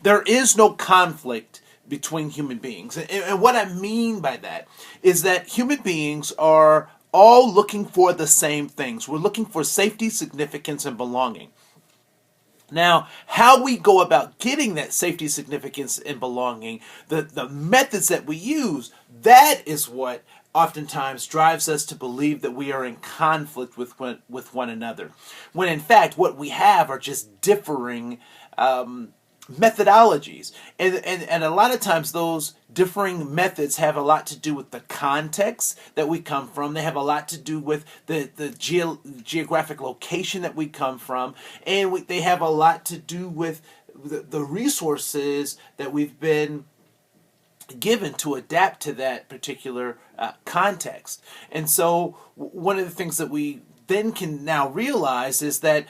There is no conflict between human beings. And what I mean by that is that human beings are all looking for the same things. We're looking for safety, significance, and belonging. Now, how we go about getting that safety, significance, and belonging, the methods that we use, that is what oftentimes drives us to believe that we are in conflict with one another. When in fact, what we have are just differing methodologies. And a lot of times those differing methods have a lot to do with the context that we come from. They have a lot to do with the geographic location that we come from. And they have a lot to do with the resources that we've been given to adapt to that particular context. And so one of the things that we then can now realize is that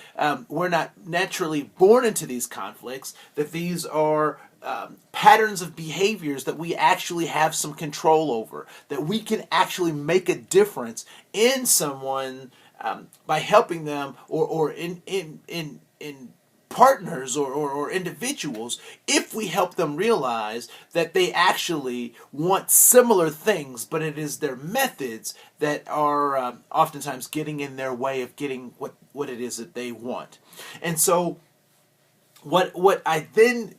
we're not naturally born into these conflicts, that these are patterns of behaviors that we actually have some control over, that we can actually make a difference in someone by helping them or in partners or individuals if we help them realize that they actually want similar things, but it is their methods that are oftentimes getting in their way of getting what it is that they want. And so what I then,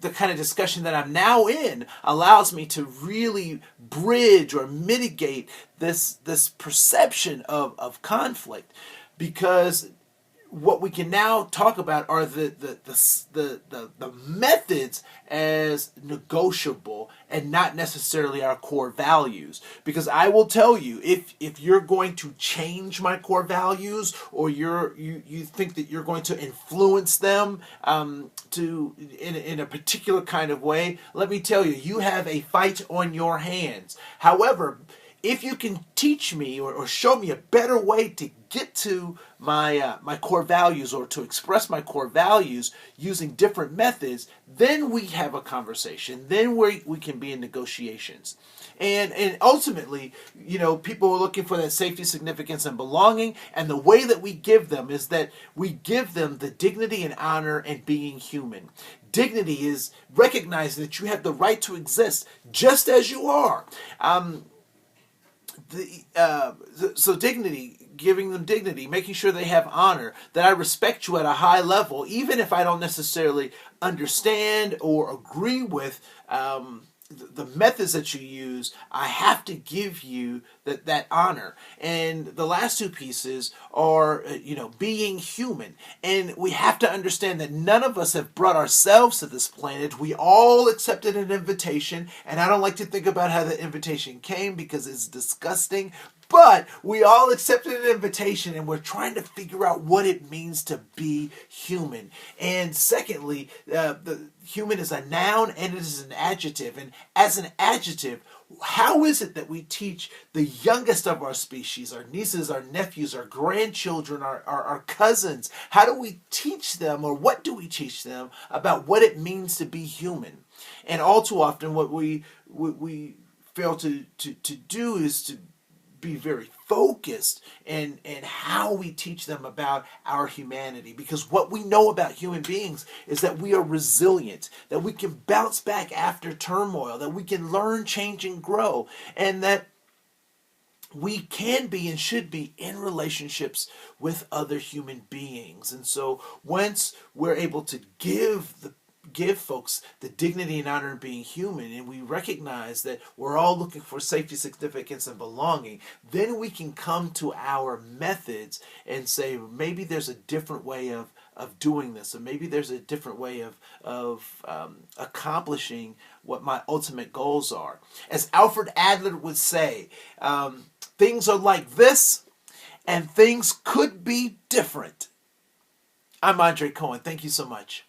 the kind of discussion that I'm now in allows me to really bridge or mitigate this perception of conflict, because what we can now talk about are the methods as negotiable and not necessarily our core values. Because I will tell you, if you're going to change my core values, or you think that you're going to influence them in a particular kind of way, let me tell you, you have a fight on your hands. However, if you can teach me or show me a better way to get to my core values, or to express my core values using different methods, then we have a conversation. Then we can be in negotiations. And ultimately, people are looking for that safety, significance, and belonging. And the way that we give them is that we give them the dignity and honor and being human. Dignity is recognizing that you have the right to exist just as you are. So dignity, giving them dignity, making sure they have honor, that I respect you at a high level, even if I don't necessarily understand or agree with the methods that you use. I have to give you that honor. And the last two pieces are, being human. And we have to understand that none of us have brought ourselves to this planet. We all accepted an invitation, and I don't like to think about how the invitation came because it's disgusting. But we all accepted an invitation, and we're trying to figure out what it means to be human. And secondly, the human is a noun and it is an adjective. And as an adjective, how is it that we teach the youngest of our species, our nieces, our nephews, our grandchildren, our cousins, how do we teach them, or what do we teach them about what it means to be human? And all too often what we fail to do is to be very focused in how we teach them about our humanity. Because what we know about human beings is that we are resilient, that we can bounce back after turmoil, that we can learn, change, and grow, and that we can be and should be in relationships with other human beings. And so once we're able to give folks the dignity and honor of being human, and we recognize that we're all looking for safety, significance, and belonging, then we can come to our methods and say, maybe there's a different way of doing this, or maybe there's a different way of accomplishing what my ultimate goals are. As Alfred Adler would say, things are like this, and things could be different. I'm Andre Cohen. Thank you so much.